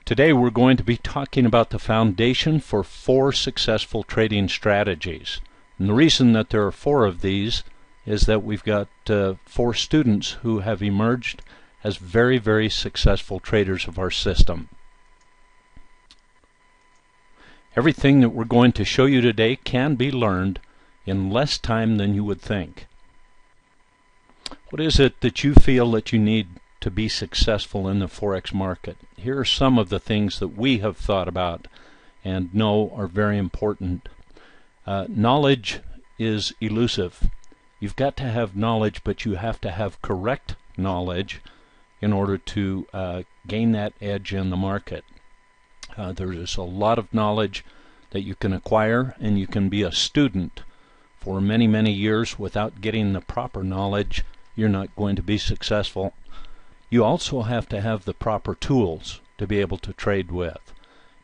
Today we're going to be talking about the foundation for 4 successful trading strategies. And the reason that there are 4 of these is that we've got 4 students who have emerged as very, very successful traders of our system. Everything that we're going to show you today can be learned in less time than you would think. What is it that you feel that you need to be successful in the Forex market? Here are some of the things that we have thought about and know are very important. Knowledge is elusive. You've got to have knowledge, but you have to have correct knowledge in order to gain that edge in the market. There is a lot of knowledge that you can acquire, and you can be a student for many, many years without getting the proper knowledge. You're not going to be successful. You also have to have the proper tools to be able to trade with.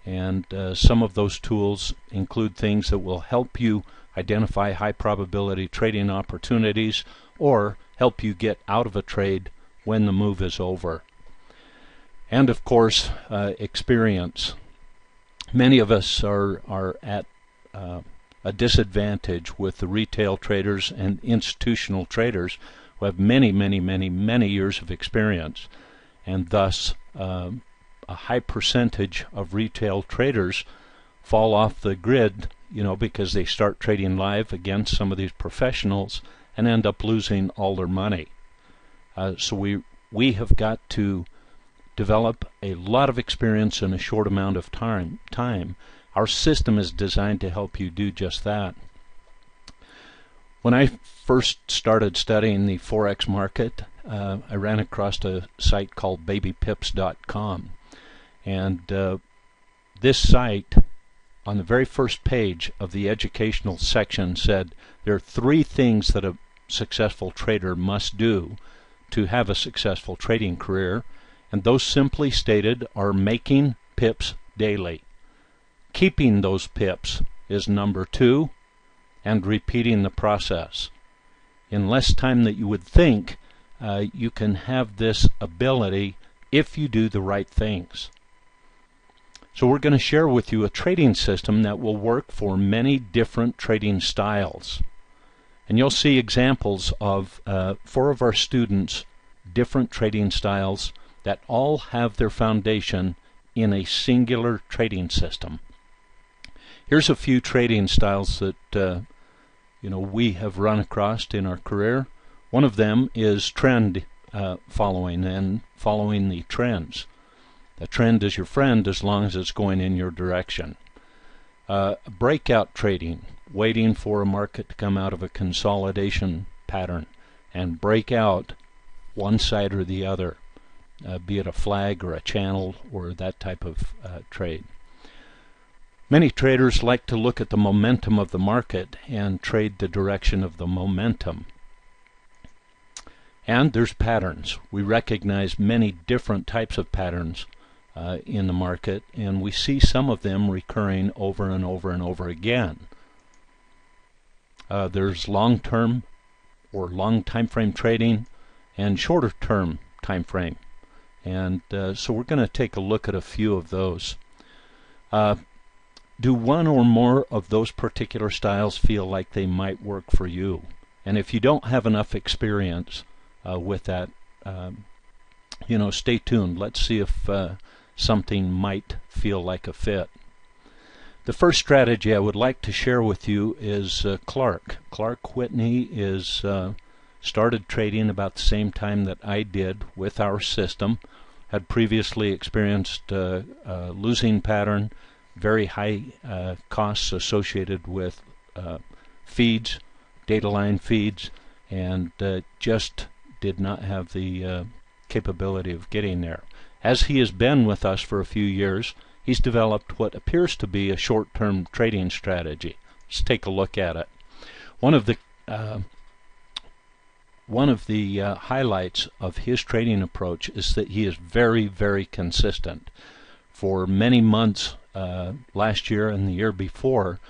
And some of those tools include things that will help you identify high probability trading opportunities or help you get out of a trade when the move is over. And of course, experience. Many of us are at a disadvantage with the retail traders and institutional traders who have many, many, many, many years of experience, and thus a high percentage of retail traders fall off the grid, because they start trading live against some of these professionals and end up losing all their money. So we have got to develop a lot of experience in a short amount of time. Our system is designed to help you do just that. When I first started studying the Forex market, I ran across a site called babypips.com. And this site, on the very first page of the educational section, said there are 3 things that a successful trader must do to have a successful trading career. And those, simply stated, are making pips daily. Keeping those pips is number 2, and repeating the process. In less time than you would think, you can have this ability if you do the right things. So we're going to share with you a trading system that will work for many different trading styles. And you'll see examples of 4 of our students' different trading styles that all have their foundation in a singular trading system. Here's a few trading styles that we have run across in our career. One of them is trend following and following the trends. The trend is your friend as long as it's going in your direction. Breakout trading, waiting for a market to come out of a consolidation pattern and break out one side or the other, be it a flag or a channel or that type of trade. Many traders like to look at the momentum of the market and trade the direction of the momentum. And there's patterns. We recognize many different types of patterns in the market, and we see some of them recurring over and over and over again. There's long-term or long time frame trading and shorter term time frame. And so we're going to take a look at a few of those. Do one or more of those particular styles feel like they might work for you? And if you don't have enough experience with that, stay tuned. Let's see if something might feel like a fit. The first strategy I would like to share with you is Clark. Clark Whitney is started trading about the same time that I did with our system. Had previously experienced a losing pattern, very high costs associated with feeds, data line feeds, and just did not have the capability of getting there. As he has been with us for a few years, he's developed what appears to be a short-term trading strategy. Let's take a look at it. One of the highlights of his trading approach is that he is very, very consistent. For many months last year and the year before,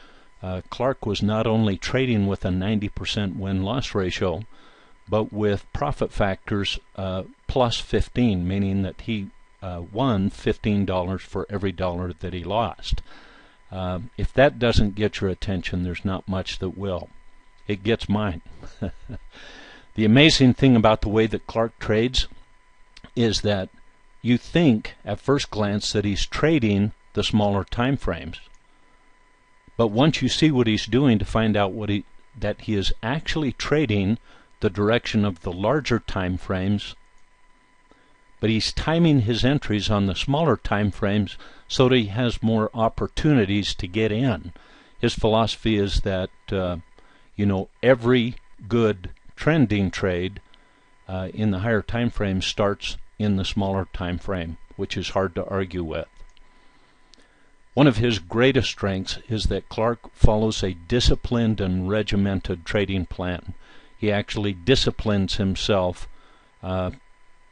Clark was not only trading with a 90% win-loss ratio, but with profit factors plus 15, meaning that he won $15 for every dollar that he lost. If that doesn't get your attention, there's not much that will. It gets mine. The amazing thing about the way that Clark trades is that you think at first glance that he's trading the smaller time frames. But once you see what he's doing, to find out that he is actually trading the direction of the larger time frames, but he's timing his entries on the smaller time frames so that he has more opportunities to get in. His philosophy is that every good trending trade in the higher time frame starts in the smaller time frame, which is hard to argue with. One of his greatest strengths is that Clark follows a disciplined and regimented trading plan. He actually disciplines himself,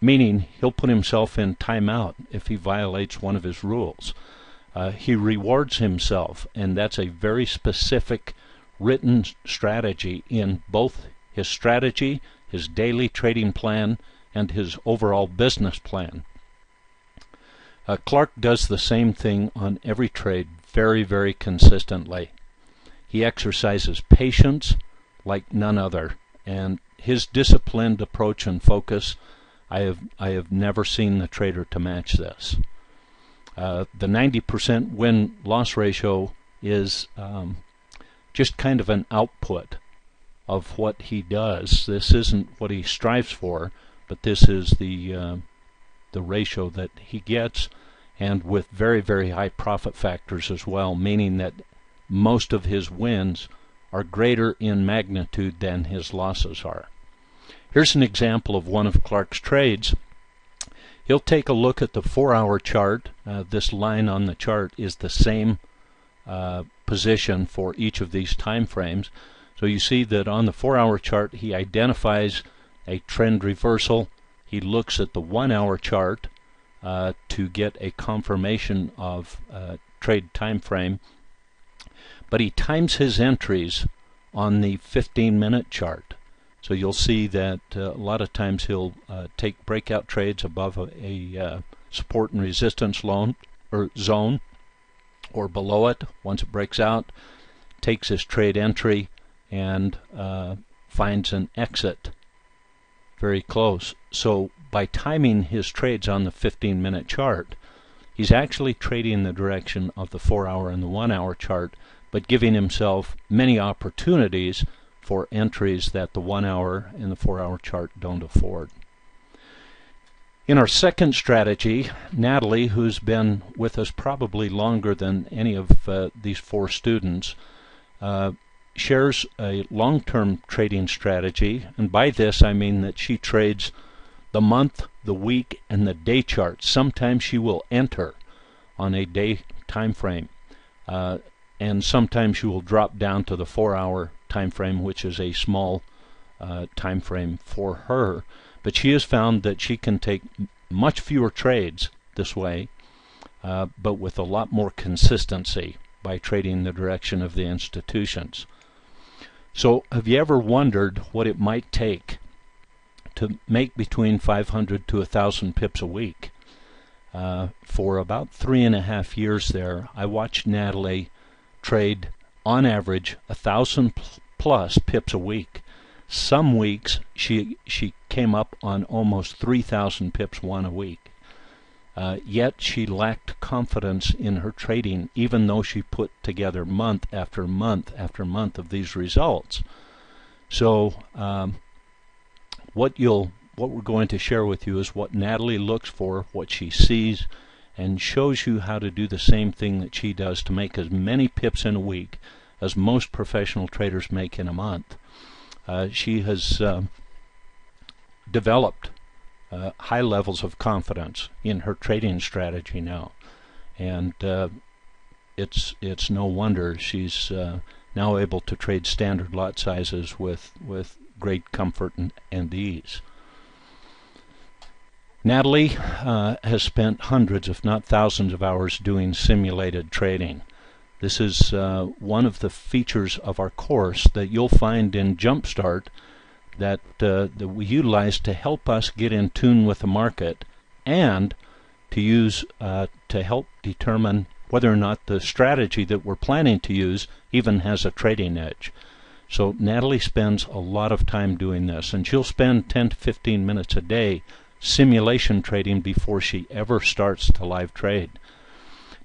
meaning he'll put himself in timeout if he violates one of his rules. He rewards himself, and that's a very specific written strategy in both his strategy, his daily trading plan, and his overall business plan. Clark does the same thing on every trade very, very consistently. He exercises patience like none other, and his disciplined approach and focus, I have never seen the trader to match this. The 90% win-loss ratio is just kind of an output of what he does. This isn't what he strives for, but this is the ratio that he gets, and with very, very high profit factors as well, meaning that most of his wins are greater in magnitude than his losses are. Here's an example of one of Clark's trades. He'll take a look at the 4-hour chart. This line on the chart is the same position for each of these time frames. So you see that on the 4-hour chart he identifies a trend reversal. He looks at the 1-hour chart to get a confirmation of trade time frame, but he times his entries on the 15-minute chart. So you'll see that a lot of times he'll take breakout trades above a support and resistance zone, or below it. Once it breaks out, takes his trade entry and finds an exit very close. So by timing his trades on the 15-minute chart, he's actually trading the direction of the 4-hour and the 1-hour chart, but giving himself many opportunities for entries that the 1-hour and the 4-hour chart don't afford. In our second strategy, Natalie, who's been with us probably longer than any of these 4 students, shares a long-term trading strategy, and by this I mean that she trades the month, the week, and the day chart. Sometimes she will enter on a day time frame, and sometimes she will drop down to the 4-hour time frame, which is a small time frame for her. But she has found that she can take much fewer trades this way, but with a lot more consistency by trading the direction of the institutions. So have you ever wondered what it might take to make between 500 to 1,000 pips a week? For about 3.5 years there, I watched Natalie trade on average 1,000 plus pips a week. Some weeks she came up on almost 3,000 pips won a week. Yet she lacked confidence in her trading, even though she put together month after month after month of these results. So what we're going to share with you is what Natalie looks for, what she sees, and shows you how to do the same thing that she does to make as many pips in a week as most professional traders make in a month. She has developed high levels of confidence in her trading strategy now, and it's no wonder she's now able to trade standard lot sizes with great comfort and ease. Natalie has spent hundreds, if not thousands, of hours doing simulated trading. This is one of the features of our course that you'll find in Jumpstart that we utilize to help us get in tune with the market and to use to help determine whether or not the strategy that we're planning to use even has a trading edge. So Natalie spends a lot of time doing this, and she'll spend 10 to 15 minutes a day simulation trading before she ever starts to live trade.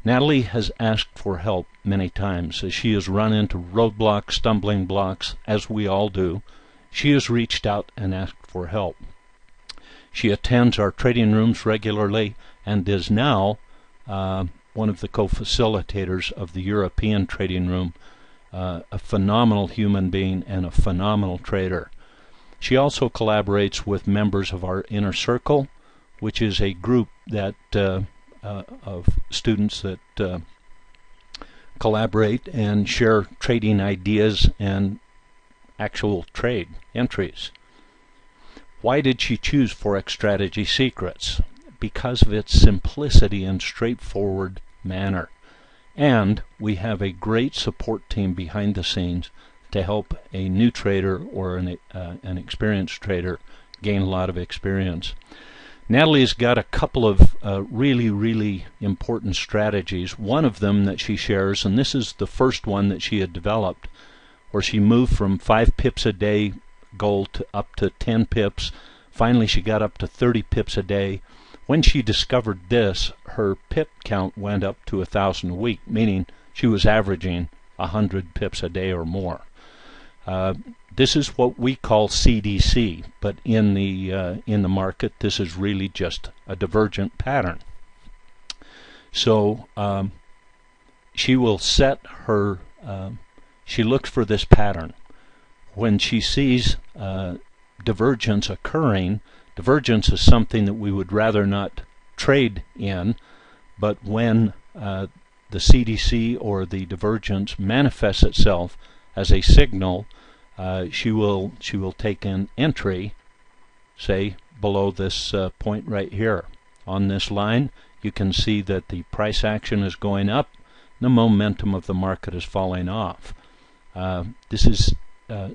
Natalie has asked for help many times as she has run into roadblocks, stumbling blocks, as we all do. She has reached out and asked for help. She attends our trading rooms regularly and is now one of the co-facilitators of the European trading room, a phenomenal human being and a phenomenal trader. She also collaborates with members of our Inner Circle, which is a group that of students that collaborate and share trading ideas and actual trade entries. Why did she choose Forex Strategy Secrets? Because of its simplicity and straightforward manner. And we have a great support team behind the scenes to help a new trader or an experienced trader gain a lot of experience. Natalie's got a couple of really important strategies. One of them that she shares, and this is the first one that she had developed, where she moved from 5 pips a day goal to up to 10 pips. Finally she got up to 30 pips a day. When she discovered this, her pip count went up to 1,000 a week, meaning she was averaging 100 pips a day or more. This is what we call CDC, but in the market, this is really just a divergent pattern. So she will set her. She looks for this pattern. When she sees divergence occurring, divergence is something that we would rather not trade in, but when the CDC or the divergence manifests itself as a signal, she will take an entry, say below this point right here. On this line, you can see that the price action is going up, the momentum of the market is falling off. This is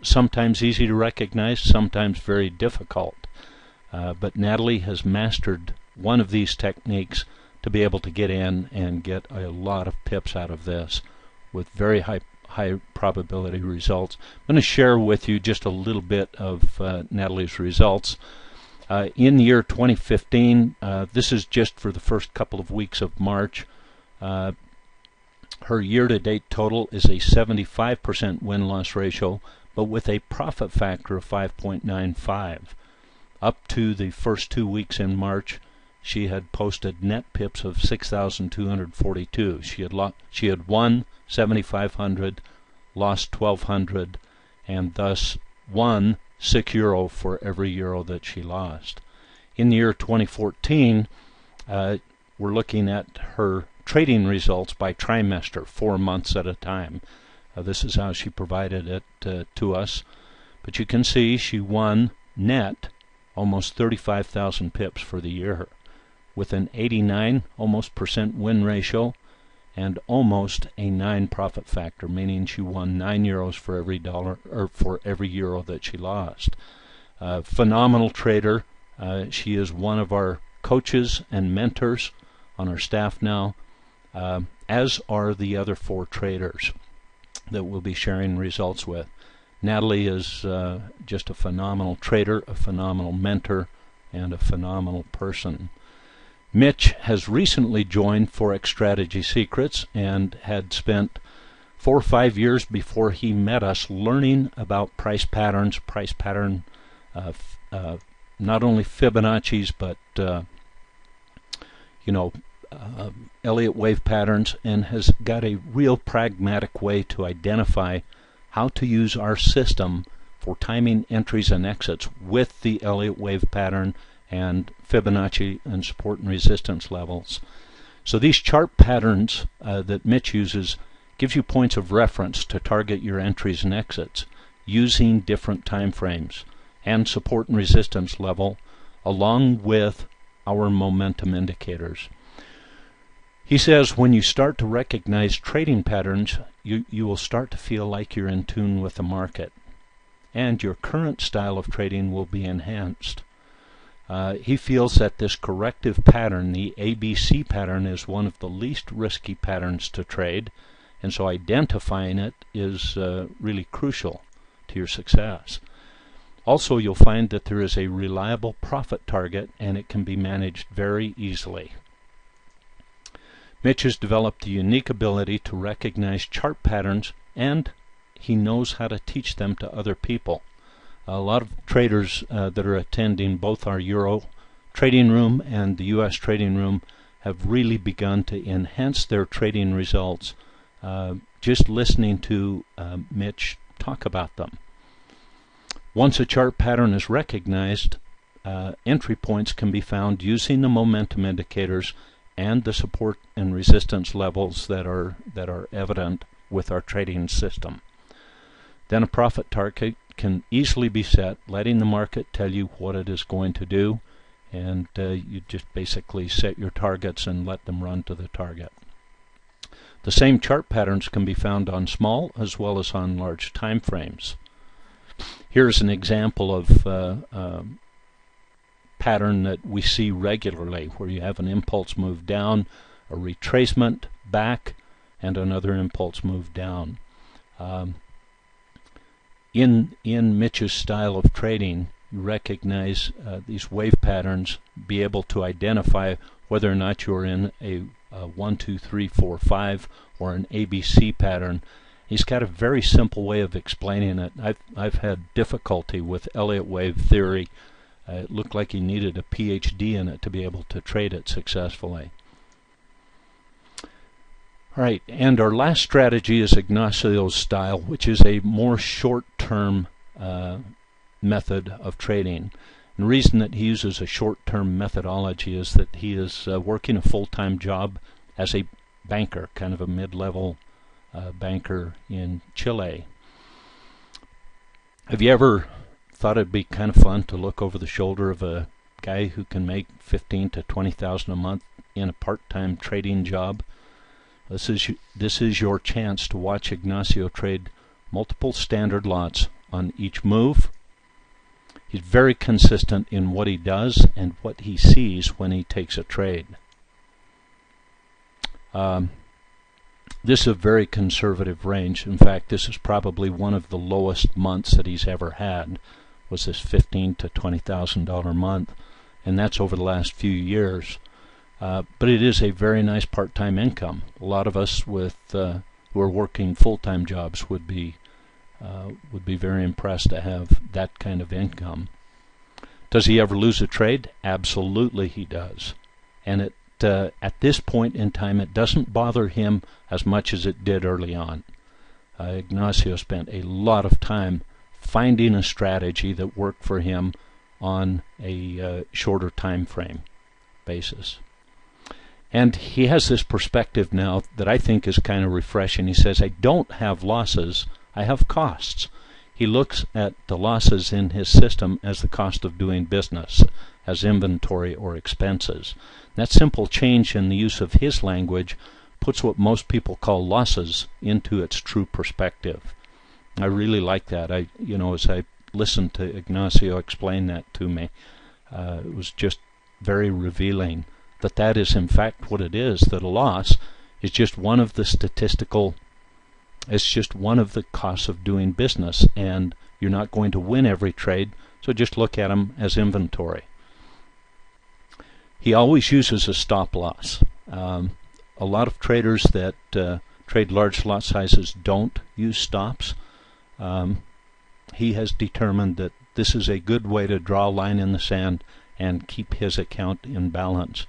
sometimes easy to recognize, sometimes very difficult. But Natalie has mastered one of these techniques to be able to get in and get a lot of pips out of this with very high probability results. I'm going to share with you just a little bit of Natalie's results. In the year 2015, this is just for the first couple of weeks of March, her year-to-date total is a 75% win-loss ratio, but with a profit factor of 5.95. Up to the first 2 weeks in March, she had posted net pips of 6,242. She had won 7,500, lost 1,200, and thus won €6 for every euro that she lost. In the year 2014, we're looking at her trading results by trimester, 4 months at a time. This is how she provided it to us. But you can see she won net almost 35,000 pips for the year, with an 89 almost % win ratio and almost a 9 profit factor, meaning she won €9 for every dollar or for every euro that she lost. Phenomenal trader. She is one of our coaches and mentors on our staff now, as are the other 4 traders that we'll be sharing results with. Natalie is just a phenomenal trader, a phenomenal mentor, and a phenomenal person. Mitch has recently joined Forex Strategy Secrets and had spent 4 or 5 years before he met us learning about price patterns, not only Fibonacci's, but Elliott wave patterns, and has got a real pragmatic way to identify how to use our system for timing entries and exits with the Elliott wave pattern and Fibonacci and support and resistance levels. So these chart patterns that Mitch uses gives you points of reference to target your entries and exits using different time frames and support and resistance level, along with our momentum indicators. He says when you start to recognize trading patterns, you will start to feel like you're in tune with the market, and your current style of trading will be enhanced. He feels that this corrective pattern, the ABC pattern, is one of the least risky patterns to trade, and so identifying it is really crucial to your success. Also, you'll find that there is a reliable profit target, and it can be managed very easily. Mitch has developed the unique ability to recognize chart patterns, and he knows how to teach them to other people. A lot of traders that are attending both our Euro trading room and the US trading room have really begun to enhance their trading results just listening to Mitch talk about them. Once a chart pattern is recognized, entry points can be found using the momentum indicators and the support and resistance levels that are evident with our trading system. Then a profit target can easily be set, letting the market tell you what it is going to do, and you just basically set your targets and let them run to the target. The same chart patterns can be found on small as well as on large time frames. Here's an example of a pattern that we see regularly, where you have an impulse move down, a retracement back, and another impulse move down. In Mitch's style of trading, you recognize these wave patterns, be able to identify whether or not you're in a 1, 2, 3, 4, 5 or an ABC pattern. He's got a very simple way of explaining it. I've had difficulty with Elliott wave theory. It looked like he needed a PhD in it to be able to trade it successfully. All right, and our last strategy is Ignacio's style, which is a more short-term method of trading. And the reason that he uses a short-term methodology is that he is working a full-time job as a banker, kind of a mid-level banker in Chile. Have you ever thought it'd be kind of fun to look over the shoulder of a guy who can make $15,000 to $20,000 a month in a part-time trading job? This is your chance to watch Ignacio trade multiple standard lots on each move. He's very consistent in what he does and what he sees when he takes a trade. This is a very conservative range. In fact, this is probably one of the lowest months that he's ever had, was this $15,000 to $20,000 month, and that's over the last few years. But it is a very nice part-time income. A lot of us with who are working full-time jobs would be very impressed to have that kind of income. Does he ever lose a trade? Absolutely he does. And at this point in time, it doesn't bother him as much as it did early on. Ignacio spent a lot of time finding a strategy that worked for him on a shorter time frame basis. And he has this perspective now that I think is kind of refreshing. He says, I don't have losses, I have costs. He looks at the losses in his system as the cost of doing business, as inventory or expenses. That simple change in the use of his language puts what most people call losses into its true perspective. I really like that. As I listened to Ignacio explain that to me, it was just very revealing that is in fact what it is, that a loss is just one of the it's just one of the costs of doing business, and you're not going to win every trade, so just look at them as inventory. He always uses a stop loss. A lot of traders that trade large lot sizes don't use stops. He has determined that this is a good way to draw a line in the sand and keep his account in balance.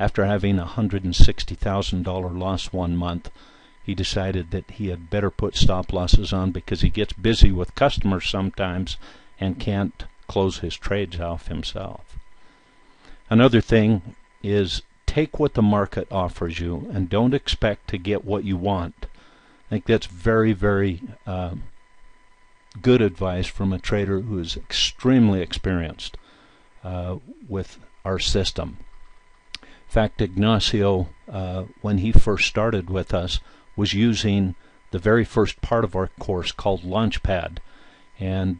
After having a $160,000 loss one month, he decided that he had better put stop losses on because he gets busy with customers sometimes and can't close his trades off himself. Another thing is take what the market offers you and don't expect to get what you want. I think that's very, very good advice from a trader who is extremely experienced with our system. In fact, Ignacio, when he first started with us, was using the very first part of our course called Launchpad. and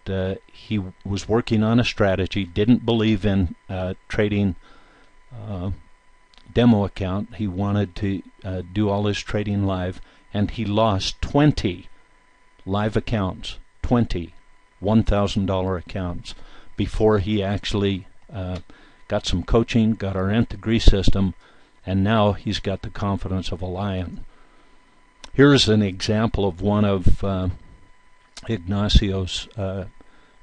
he was working on a strategy, didn't believe in trading demo account. He wanted to do all his trading live, and he lost 20 live accounts, 20 $1,000 accounts, before he actually got some coaching, got our nth degree system, and now he's got the confidence of a lion. Here's an example of one of Ignacio's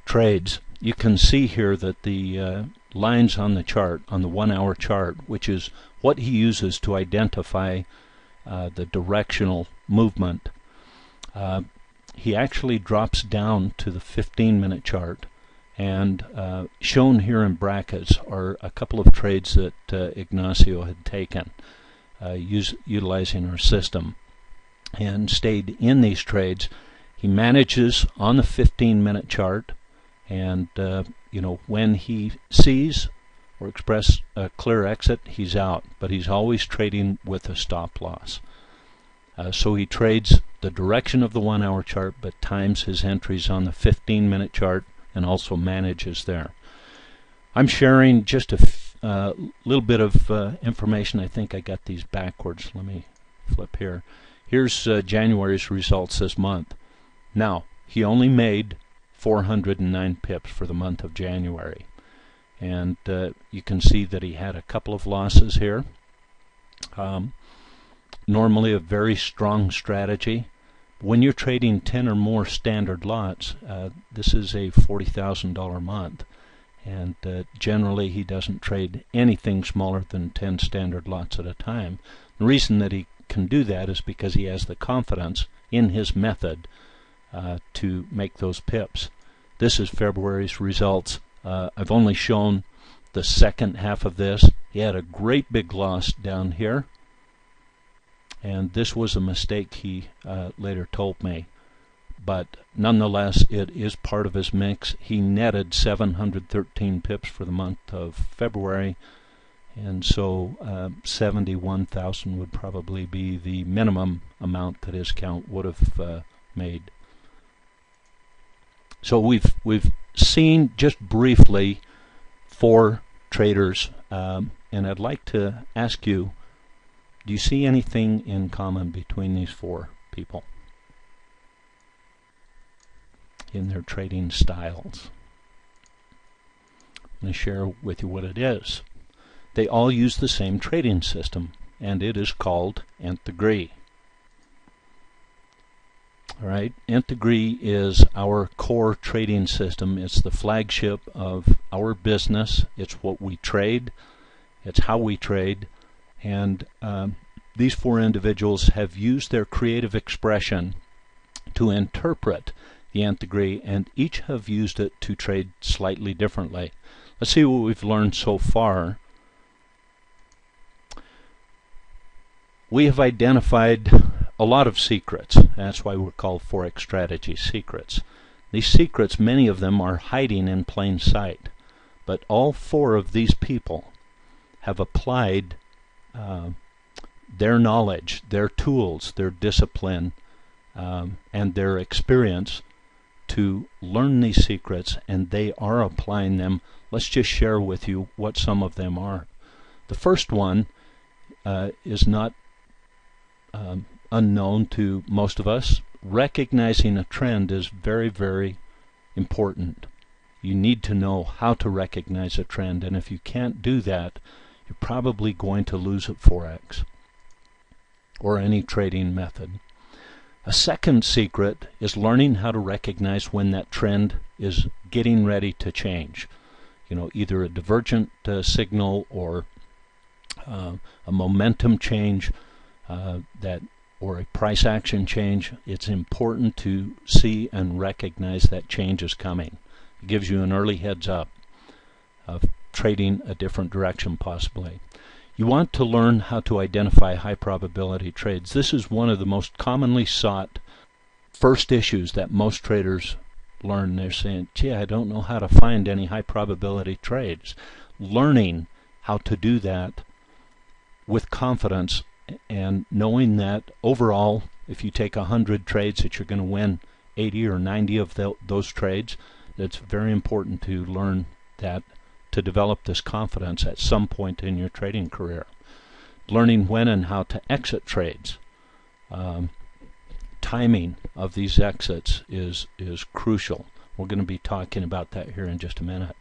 trades. You can see here that the lines on the chart, on the 1 hour chart, which is what he uses to identify the directional movement, he actually drops down to the 15-minute chart, and shown here in brackets are a couple of trades that Ignacio had taken utilizing our system, and stayed in these trades. He manages on the 15-minute chart, and when he sees or express a clear exit, he's out, but he's always trading with a stop loss. So he trades the direction of the 1 hour chart, but times his entries on the 15-minute chart and also manages there. I'm sharing just a little bit of information. I think I got these backwards. Let me flip here. Here's January's results this month. Now, he only made 409 pips for the month of January. And you can see that he had a couple of losses here. Normally a very strong strategy. When you're trading 10 or more standard lots, this is a $40,000 month. And generally he doesn't trade anything smaller than 10 standard lots at a time. The reason that he can do that is because he has the confidence in his method to make those pips. This is February's results. I've only shown the second half of this. He had a great big loss down here, and this was a mistake he later told me, but nonetheless it is part of his mix. He netted 713 pips for the month of February, and so 71,000 would probably be the minimum amount that his account would have made. So we've seen just briefly 4 traders, and I'd like to ask you, do you see anything in common between these 4 people in their trading styles? I'm going to share with you what it is. They all use the same trading system, and it is called nth degree. All right, nth degree is our core trading system. It's the flagship of our business. It's what we trade. It's how we trade. And these 4 individuals have used their creative expression to interpret the nth degree, and each have used it to trade slightly differently. Let's see what we've learned so far. We have identified a lot of secrets. That's why we're called Forex Strategy Secrets. These secrets, many of them are hiding in plain sight, but all 4 of these people have applied their knowledge, their tools, their discipline, and their experience to learn these secrets, and they are applying them. Let's just share with you what some of them are. The first one is not unknown to most of us. Recognizing a trend is very, very important. You need to know how to recognize a trend, and if you can't do that, you're probably going to lose at Forex or any trading method. A second secret is learning how to recognize when that trend is getting ready to change. Either a divergent signal or a momentum change, or a price action change. It's important to see and recognize that change is coming. It gives you an early heads up of trading a different direction possibly. You want to learn how to identify high probability trades. This is one of the most commonly sought first issues that most traders learn. They're saying, gee, I don't know how to find any high probability trades. Learning how to do that with confidence, and knowing that overall, if you take 100 trades, that you're going to win 80 or 90 of those trades. It's very important to learn that, to develop this confidence at some point in your trading career. Learning when and how to exit trades. Timing of these exits is crucial. We're going to be talking about that here in just a minute.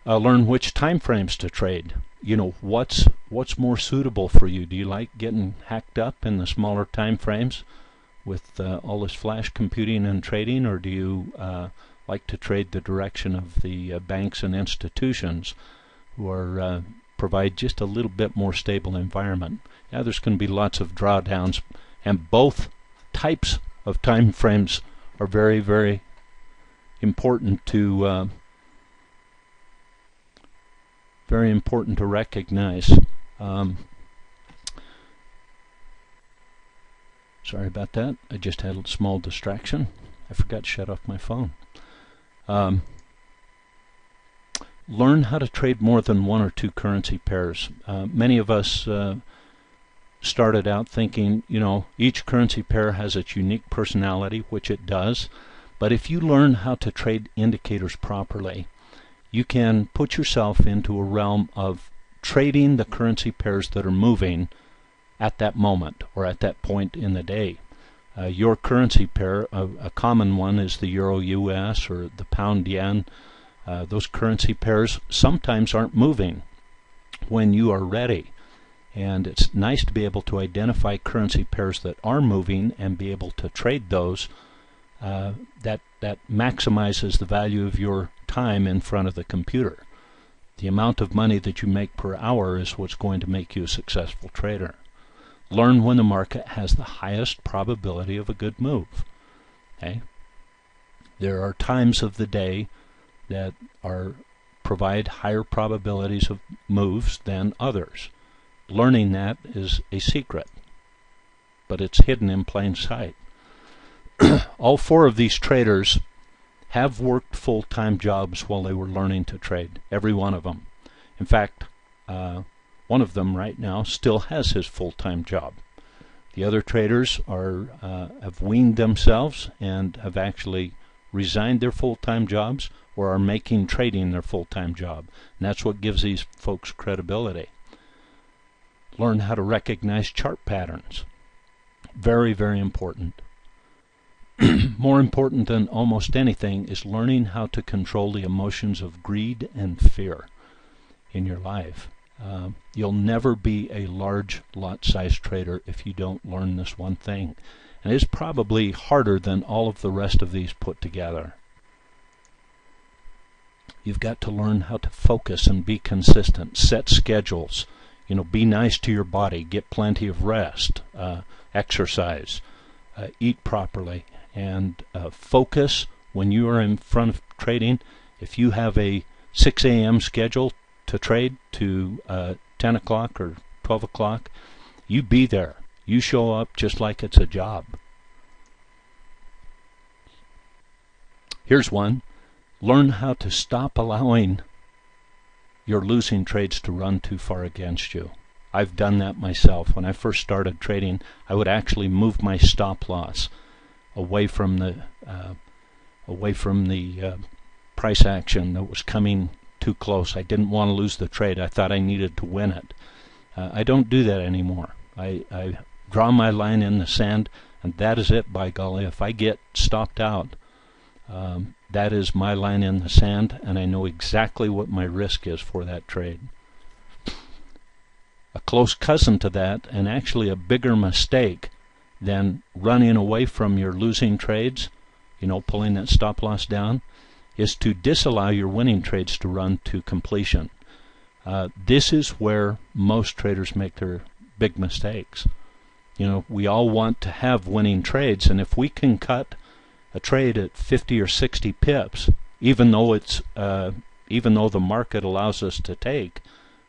Learn which time frames to trade. You know, what's more suitable for you. Do you like getting hacked up in the smaller time frames with all this flash computing and trading, or do you like to trade the direction of the banks and institutions who are provide just a little bit more stable environment? Yeah, there's going to be lots of drawdowns, and both types of time frames are very, very important to recognize. Sorry about that. I just had a small distraction. I forgot to shut off my phone. Learn how to trade more than one or two currency pairs. Many of us started out thinking, you know, each currency pair has its unique personality, which it does. But if you learn how to trade indicators properly, you can put yourself into a realm of trading the currency pairs that are moving at that moment or at that point in the day. Your currency pair, a common one is the Euro US or the Pound Yen. Those currency pairs sometimes aren't moving when you are ready. And it's nice to be able to identify currency pairs that are moving and be able to trade those. That maximizes the value of your time in front of the computer. The amount of money that you make per hour is what's going to make you a successful trader. Learn when the market has the highest probability of a good move. Okay? There are times of the day that provide higher probabilities of moves than others. Learning that is a secret, but it's hidden in plain sight. All four of these traders have worked full-time jobs while they were learning to trade, every one of them. In fact, one of them right now still has his full-time job. The other traders have weaned themselves and have actually resigned their full-time jobs or are making trading their full-time job. And that's what gives these folks credibility. Learn how to recognize chart patterns. Very, very important. More important than almost anything is learning how to control the emotions of greed and fear in your life. You'll never be a large lot size trader if you don't learn this one thing. And it's probably harder than all of the rest of these put together. You've got to learn how to focus and be consistent, set schedules, you know, be nice to your body, get plenty of rest, exercise, eat properly, and focus when you are in front of trading. If you have a 6 a.m. schedule to trade to 10 o'clock or 12 o'clock, you be there. You show up just like it's a job. Here's one. Learn how to stop allowing your losing trades to run too far against you. I've done that myself. When I first started trading, I would actually move my stop loss away from the price action that was coming too close. I didn't want to lose the trade. I thought I needed to win it. I don't do that anymore. I draw my line in the sand, and that is it, by golly. If I get stopped out, that is my line in the sand, and I know exactly what my risk is for that trade. A close cousin to that, and actually a bigger mistake than running away from your losing trades, you know, pulling that stop loss down, is to disallow your winning trades to run to completion. This is where most traders make their big mistakes. You know, we all want to have winning trades, and if we can cut a trade at 50 or 60 pips, even though the market allows us to take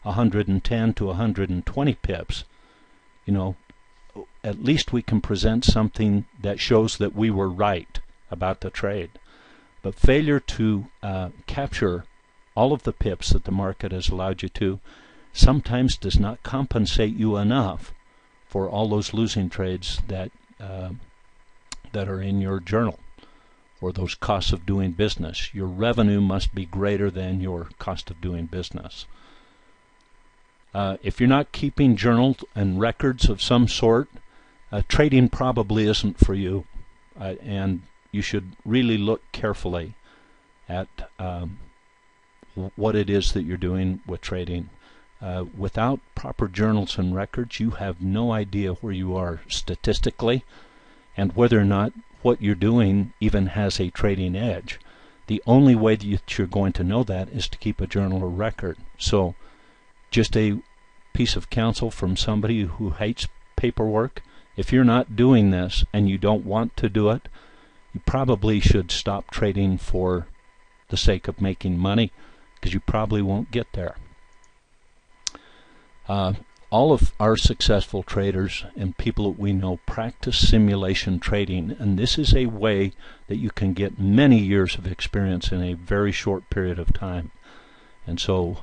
110 to 120 pips, you know, at least we can present something that shows that we were right about the trade. But failure to capture all of the pips that the market has allowed you to sometimes does not compensate you enough for all those losing trades that that are in your journal, or those costs of doing business. Your revenue must be greater than your cost of doing business. If you're not keeping journals and records of some sort, trading probably isn't for you, and you should really look carefully at what it is that you're doing with trading. Without proper journals and records, you have no idea where you are statistically and whether or not what you're doing even has a trading edge. The only way that you're going to know that is to keep a journal or record. So just a piece of counsel from somebody who hates paperwork: if you're not doing this and you don't want to do it, you probably should stop trading for the sake of making money, because you probably won't get there. All of our successful traders and people that we know practice simulation trading, and this is a way that you can get many years of experience in a very short period of time. And so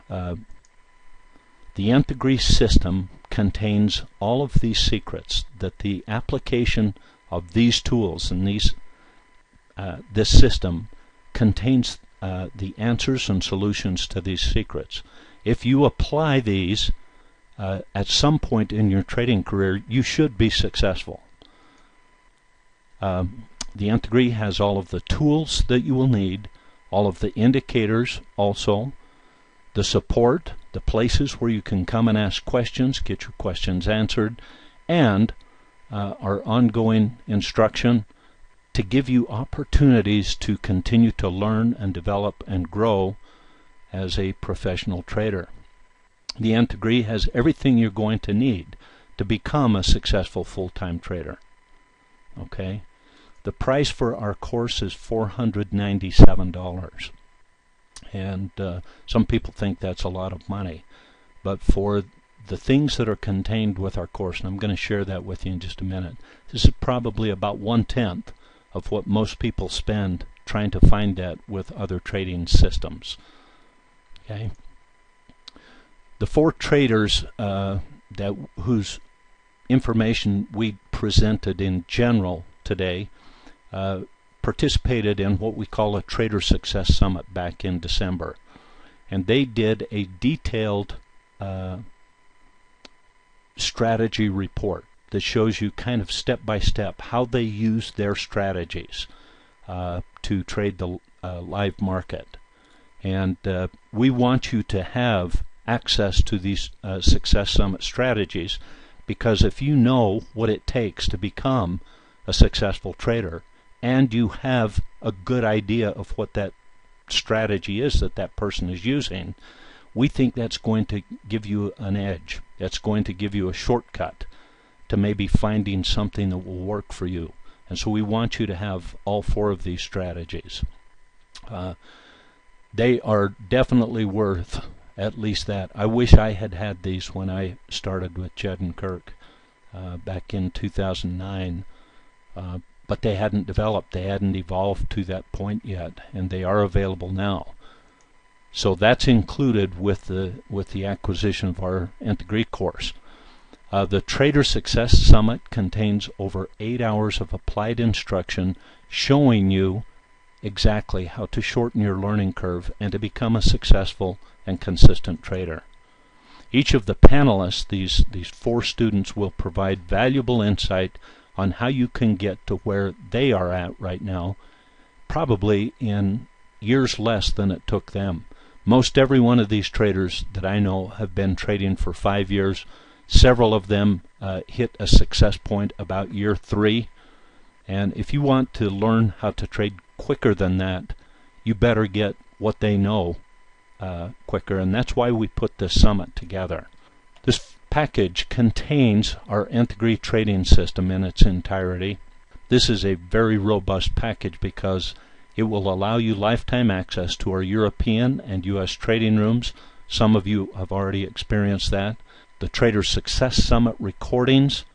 the Nth Degree system contains all of these secrets, that the application of these tools and this system contains the answers and solutions to these secrets. If you apply these at some point in your trading career, you should be successful. The Nth Degree has all of the tools that you will need, all of the indicators also, the support, the places where you can come and ask questions, get your questions answered, and our ongoing instruction to give you opportunities to continue to learn and develop and grow as a professional trader. The Nth Degree has everything you're going to need to become a successful full-time trader. Okay? The price for our course is $497. And some people think that's a lot of money. But for the things that are contained with our course, and I'm going to share that with you in just a minute, this is probably about 1/10 of what most people spend trying to find that with other trading systems. Okay? The 4 traders whose information we presented in general today participated in what we call a Trader Success Summit back in December. And they did a detailed strategy report that shows you kind of step by step how they use their strategies to trade the live market. And we want you to have access to these Success Summit strategies, because if you know what it takes to become a successful trader, and you have a good idea of what that strategy is that that person is using, we think that's going to give you an edge. That's going to give you a shortcut to maybe finding something that will work for you. And so we want you to have all 4 of these strategies. They are definitely worth at least that. I wish I had had these when I started with Jed and Kirk back in 2009. But they hadn't developed, they hadn't evolved to that point yet, and they are available now. So that's included with the acquisition of our Nth Degree course. The Trader Success Summit contains over 8 hours of applied instruction showing you exactly how to shorten your learning curve and to become a successful and consistent trader. Each of the panelists, these 4 students, will provide valuable insight on how you can get to where they are at right now, probably in years less than it took them. Most every one of these traders that I know have been trading for 5 years. Several of them hit a success point about year 3. And if you want to learn how to trade quicker than that, you better get what they know quicker. And that's why we put this summit together. This package contains our Nth Degree trading system in its entirety. This is a very robust package because it will allow you lifetime access to our European and U.S. trading rooms. Some of you have already experienced that. The Trader Success Summit recordings,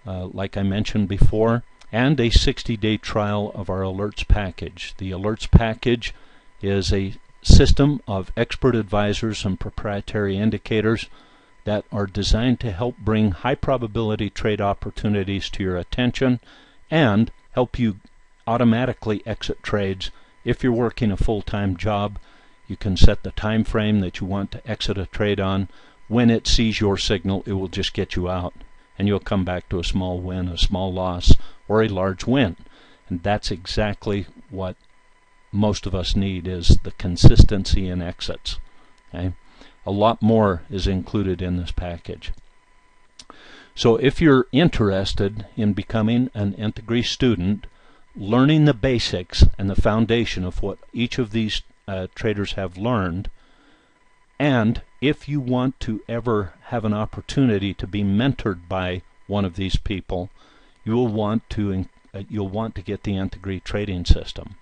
like I mentioned before, and a 60-day trial of our alerts package. The alerts package is a system of expert advisors and proprietary indicators that are designed to help bring high probability trade opportunities to your attention and help you automatically exit trades. If you're working a full-time job, you can set the time frame that you want to exit a trade on. When it sees your signal, it will just get you out, and you'll come back to a small win, a small loss, or a large win. And that's exactly what most of us need, is the consistency in exits. Okay? A lot more is included in this package. So if you're interested in becoming an Nth Degree student, learning the basics and the foundation of what each of these traders have learned, and if you want to ever have an opportunity to be mentored by one of these people, you'll want to get the Nth Degree trading system.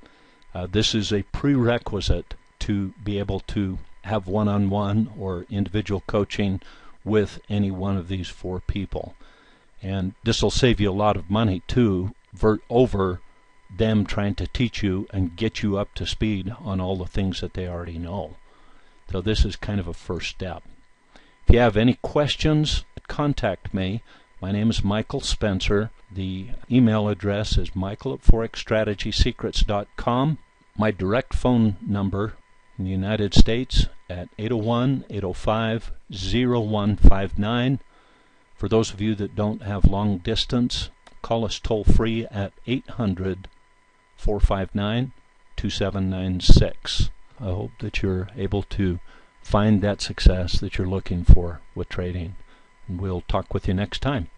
This is a prerequisite to be able to have one-on-one or individual coaching with any one of these 4 people. And this will save you a lot of money too, over them trying to teach you and get you up to speed on all the things that they already know. So this is kind of a first step. If you have any questions, contact me. My name is Michael Spencer. The email address is michael@forexstrategysecrets.com. My direct phone number in the United States at 801-805-0159. For those of you that don't have long distance, call us toll free at 800-459-2796. I hope that you're able to find that success that you're looking for with trading. And we'll talk with you next time.